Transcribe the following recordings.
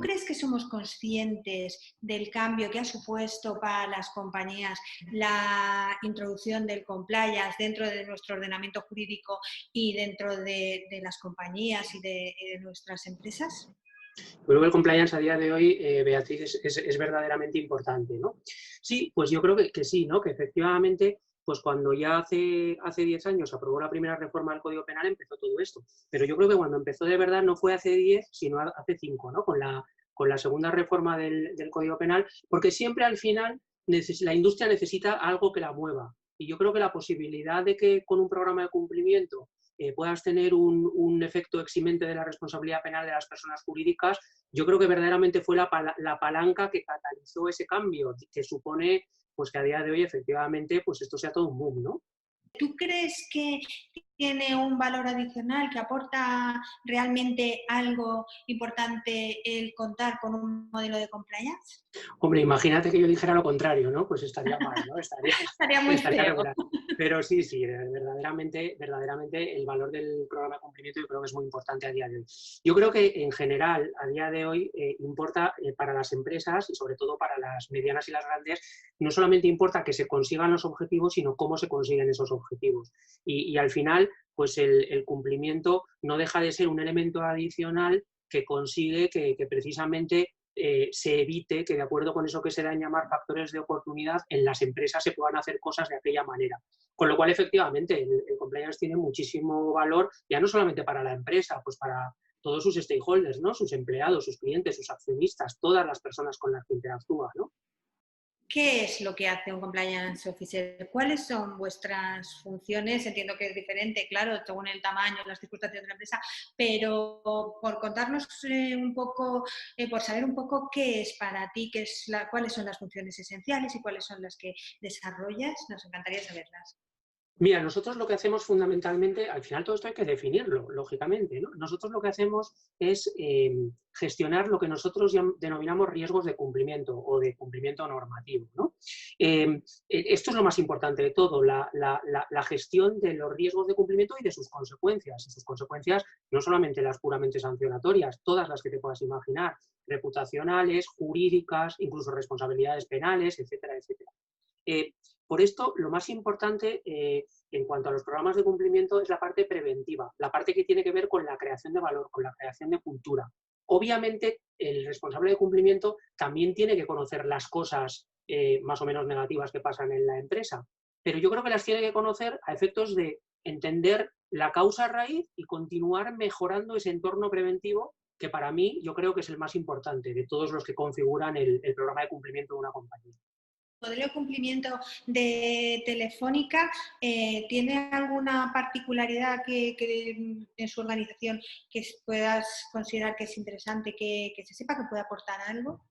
crees que somos conscientes del cambio que ha supuesto para las compañías la introducción del compliance dentro de nuestro ordenamiento jurídico y dentro de las compañías y de nuestras empresas? Creo que el compliance a día de hoy, Beatriz, es verdaderamente importante, ¿no? Sí, pues yo creo que sí, ¿no? Que efectivamente, pues cuando ya hace 10 años se aprobó la primera reforma del Código Penal, empezó todo esto. Pero yo creo que cuando empezó de verdad no fue hace 10, sino hace 5, ¿no? Con la segunda reforma del Código Penal, porque siempre al final la industria necesita algo que la mueva. Y yo creo que la posibilidad de que con un programa de cumplimiento puedas tener un efecto eximente de la responsabilidad penal de las personas jurídicas, yo creo que verdaderamente fue la palanca que catalizó ese cambio, que supone pues que a día de hoy efectivamente pues esto sea todo un boom, ¿no? ¿Tú crees que tiene un valor adicional, que aporta realmente algo importante el contar con un modelo de compliance? Hombre, imagínate que yo dijera lo contrario, ¿no? Pues estaría mal, ¿no? Estaría muy Estaría feo. regular. Pero sí, verdaderamente el valor del programa de cumplimiento yo creo que es muy importante a día de hoy. Yo creo que en general, a día de hoy, importa para las empresas y sobre todo para las medianas y las grandes, no solamente importa que se consigan los objetivos, sino cómo se consiguen esos objetivos. Y al final, pues el cumplimiento no deja de ser un elemento adicional que consigue que precisamente se evite que, de acuerdo con eso que se da en llamar factores de oportunidad, en las empresas se puedan hacer cosas de aquella manera. Con lo cual, efectivamente, el compliance tiene muchísimo valor, ya no solamente para la empresa, pues para todos sus stakeholders, ¿no? Sus empleados, sus clientes, sus accionistas, todas las personas con las que interactúa, ¿no? ¿Qué es lo que hace un compliance officer? ¿Cuáles son vuestras funciones? Entiendo que es diferente, claro, según el tamaño, las circunstancias de la empresa, pero por contarnos un poco, por saber un poco qué es para ti, cuáles son las funciones esenciales y cuáles son las que desarrollas, nos encantaría saberlas. Mira, nosotros lo que hacemos fundamentalmente, al final todo esto hay que definirlo, lógicamente, ¿no? Nosotros lo que hacemos es gestionar lo que nosotros denominamos riesgos de cumplimiento o de cumplimiento normativo, ¿no? Esto es lo más importante de todo, la gestión de los riesgos de cumplimiento y de sus consecuencias. Y sus consecuencias no solamente las puramente sancionatorias, todas las que te puedas imaginar, reputacionales, jurídicas, incluso responsabilidades penales, etcétera, etcétera. Por esto, lo más importante en cuanto a los programas de cumplimiento es la parte preventiva, la parte que tiene que ver con la creación de valor, con la creación de cultura. Obviamente, el responsable de cumplimiento también tiene que conocer las cosas más o menos negativas que pasan en la empresa, pero yo creo que las tiene que conocer a efectos de entender la causa raíz y continuar mejorando ese entorno preventivo que para mí yo creo que es el más importante de todos los que configuran el programa de cumplimiento de una compañía. ¿Modelo de cumplimiento de Telefónica tiene alguna particularidad que en su organización que puedas considerar que es interesante, que se sepa que puede aportar algo?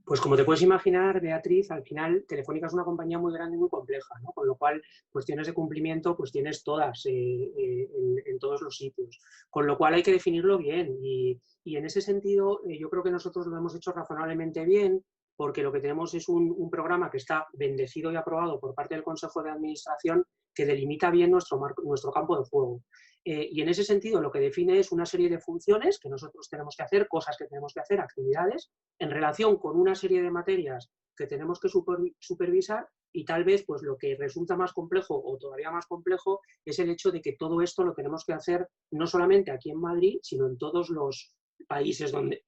Pues como te puedes imaginar, Beatriz, al final Telefónica es una compañía muy grande y muy compleja, ¿no? Con lo cual, cuestiones de cumplimiento, pues tienes todas en todos los sitios. Con lo cual hay que definirlo bien y en ese sentido yo creo que nosotros lo hemos hecho razonablemente bien porque lo que tenemos es un programa que está bendecido y aprobado por parte del Consejo de Administración que delimita bien nuestro campo de juego. Y en ese sentido lo que define es una serie de funciones que nosotros tenemos que hacer, cosas que tenemos que hacer, actividades, en relación con una serie de materias que tenemos que supervisar y tal vez pues lo que resulta más complejo o todavía más complejo es el hecho de que todo esto lo tenemos que hacer no solamente aquí en Madrid, sino en todos los países donde,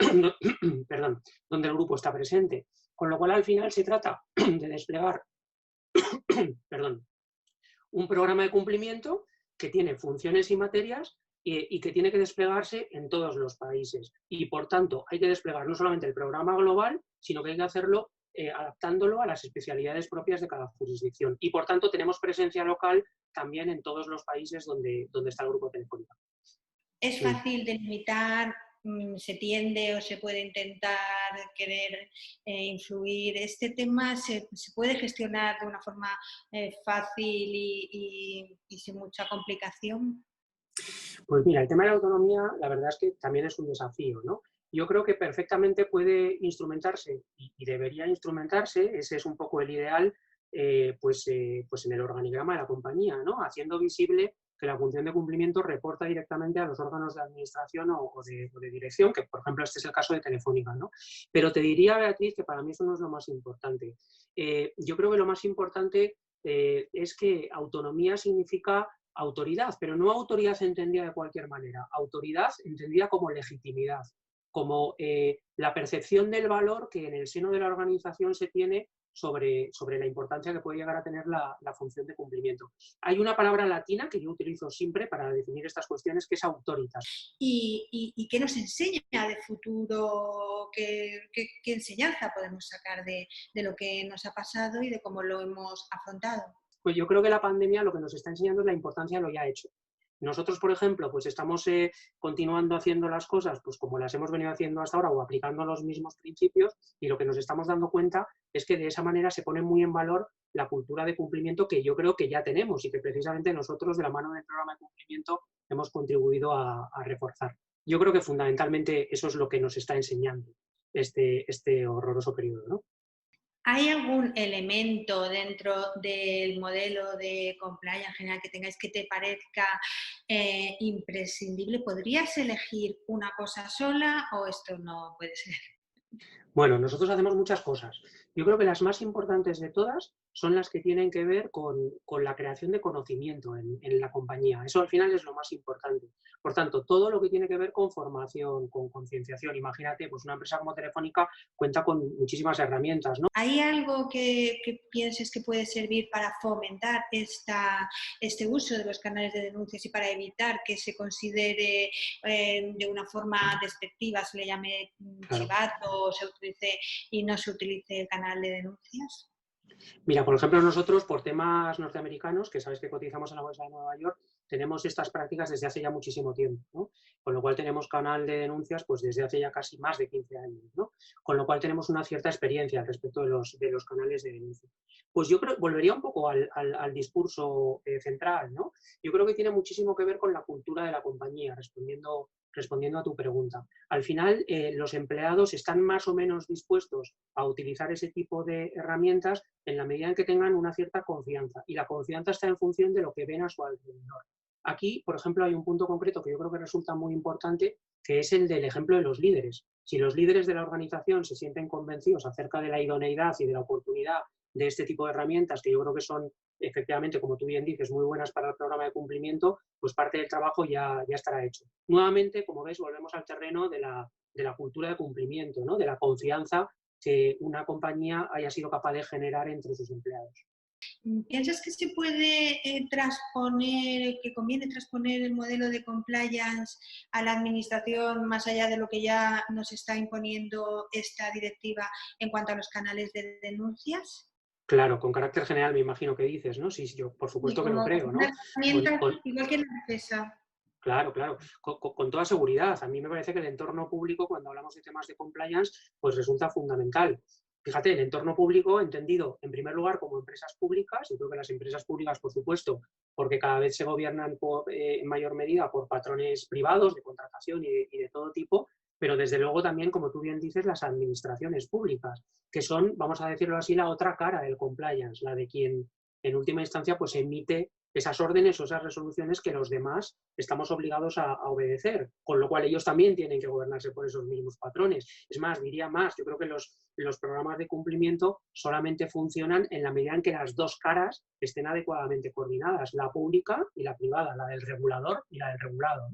perdón, donde el grupo está presente. Con lo cual al final se trata de desplegar perdón, un programa de cumplimiento que tiene funciones y materias y que tiene que desplegarse en todos los países. Y, por tanto, hay que desplegar no solamente el programa global, sino que hay que hacerlo adaptándolo a las especialidades propias de cada jurisdicción. Y, por tanto, tenemos presencia local también en todos los países donde está el grupo Telefónica. ¿Es fácil delimitar, se tiende o se puede intentar querer influir? ¿Este tema se puede gestionar de una forma fácil y sin mucha complicación? Pues mira, el tema de la autonomía, la verdad es que también es un desafío, ¿no? Yo creo que perfectamente puede instrumentarse y debería instrumentarse, ese es un poco el ideal, pues en el organigrama de la compañía, ¿no? Haciendo visible que la función de cumplimiento reporta directamente a los órganos de administración o de dirección, que por ejemplo este es el caso de Telefónica, ¿no? Pero te diría, Beatriz, que para mí eso no es lo más importante. Yo creo que lo más importante es que autonomía significa autoridad, pero no autoridad entendida de cualquier manera, autoridad entendida como legitimidad, como la percepción del valor que en el seno de la organización se tiene sobre la importancia que puede llegar a tener la función de cumplimiento. Hay una palabra latina que yo utilizo siempre para definir estas cuestiones, que es autoritas. ¿Y qué nos enseña de futuro? ¿Qué enseñanza podemos sacar de lo que nos ha pasado y de cómo lo hemos afrontado? Pues yo creo que la pandemia lo que nos está enseñando es la importancia de lo ya hecho. Nosotros, por ejemplo, pues estamos continuando haciendo las cosas pues como las hemos venido haciendo hasta ahora o aplicando los mismos principios, y lo que nos estamos dando cuenta es que de esa manera se pone muy en valor la cultura de cumplimiento que yo creo que ya tenemos y que precisamente nosotros, de la mano del programa de cumplimiento, hemos contribuido a reforzar. Yo creo que fundamentalmente eso es lo que nos está enseñando este horroroso periodo, ¿no? ¿Hay algún elemento dentro del modelo de compliance en general que tengáis que te parezca imprescindible? ¿Podrías elegir una cosa sola o esto no puede ser? Bueno, nosotros hacemos muchas cosas. Yo creo que las más importantes de todas son las que tienen que ver con la creación de conocimiento en la compañía. Eso al final es lo más importante. Por tanto, todo lo que tiene que ver con formación, con concienciación. Imagínate, pues una empresa como Telefónica cuenta con muchísimas herramientas, ¿no? ¿Hay algo que pienses que puede servir para fomentar este uso de los canales de denuncias y para evitar que se considere de una forma despectiva, se le llame Claro. chivato o se utilice y no se utilice el canal de denuncias? Mira, por ejemplo, nosotros, por temas norteamericanos, que sabes que cotizamos en la Bolsa de Nueva York, tenemos estas prácticas desde hace ya muchísimo tiempo, ¿no? Con lo cual tenemos canal de denuncias pues desde hace ya casi más de 15 años, ¿no? Con lo cual tenemos una cierta experiencia al respecto de los canales de denuncia. Pues yo creo, volvería un poco al discurso central, ¿no? Yo creo que tiene muchísimo que ver con la cultura de la compañía, respondiendo a tu pregunta. Al final, los empleados están más o menos dispuestos a utilizar ese tipo de herramientas en la medida en que tengan una cierta confianza. Y la confianza está en función de lo que ven a su alrededor. Aquí, por ejemplo, hay un punto concreto que yo creo que resulta muy importante, que es el del ejemplo de los líderes. Si los líderes de la organización se sienten convencidos acerca de la idoneidad y de la oportunidad de este tipo de herramientas, que yo creo que son, efectivamente, como tú bien dices, muy buenas para el programa de cumplimiento, pues parte del trabajo ya estará hecho. Nuevamente, como ves, volvemos al terreno de la cultura de cumplimiento, ¿no? De la confianza que una compañía haya sido capaz de generar entre sus empleados. ¿Piensas que se puede transponer, que conviene transponer el modelo de compliance a la administración más allá de lo que ya nos está imponiendo esta directiva en cuanto a los canales de denuncias? Claro, con carácter general me imagino que dices, ¿no? Sí, yo por Y supuesto que lo como creo, una ¿no? herramienta igual que la defensa. Claro, claro, con toda seguridad. A mí me parece que el entorno público, cuando hablamos de temas de compliance, pues resulta fundamental. Fíjate, el entorno público entendido, en primer lugar, como empresas públicas. Yo creo que las empresas públicas, por supuesto, porque cada vez se gobiernan en mayor medida por patrones privados de contratación y de todo tipo, pero desde luego también, como tú bien dices, las administraciones públicas, que son, vamos a decirlo así, la otra cara del compliance, la de quien en última instancia pues emite esas órdenes o esas resoluciones que los demás estamos obligados a obedecer, con lo cual ellos también tienen que gobernarse por esos mismos patrones. Es más, diría más, yo creo que los programas de cumplimiento solamente funcionan en la medida en que las dos caras estén adecuadamente coordinadas, la pública y la privada, la del regulador y la del regulado.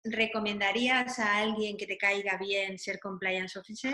¿Recomendarías a alguien que te caiga bien ser compliance officer?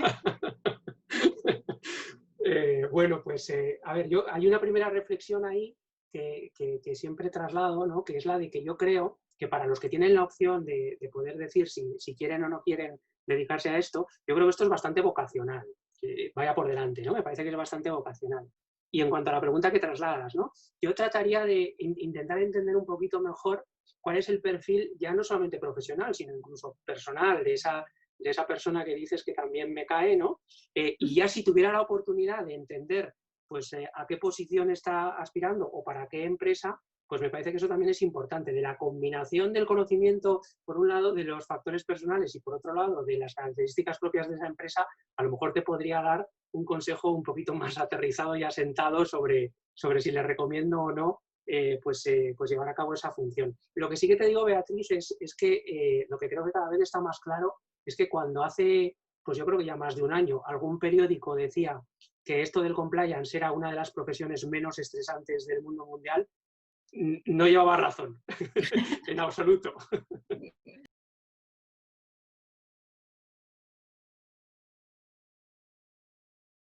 Bueno, pues a ver, hay una primera reflexión ahí que siempre traslado, ¿no? Que es la de que yo creo que para los que tienen la opción de poder decir si quieren o no quieren dedicarse a esto, yo creo que esto es bastante vocacional, que vaya por delante, ¿no? Me parece que es bastante vocacional. Y en cuanto a la pregunta que trasladas, ¿no? Yo trataría de intentar entender un poquito mejor cuál es el perfil, ya no solamente profesional, sino incluso personal de esa persona que dices que también me cae, ¿no? Y ya si tuviera la oportunidad de entender pues, a qué posición está aspirando o para qué empresa, pues me parece que eso también es importante, de la combinación del conocimiento, por un lado, de los factores personales y por otro lado, de las características propias de esa empresa, a lo mejor te podría dar un consejo un poquito más aterrizado y asentado sobre si le recomiendo o no pues llevar a cabo esa función. Lo que sí que te digo, Beatriz, es que lo que creo que cada vez está más claro es que cuando hace, pues yo creo que ya más de un año, algún periódico decía que esto del compliance era una de las profesiones menos estresantes del mundo mundial, no llevaba razón, en absoluto.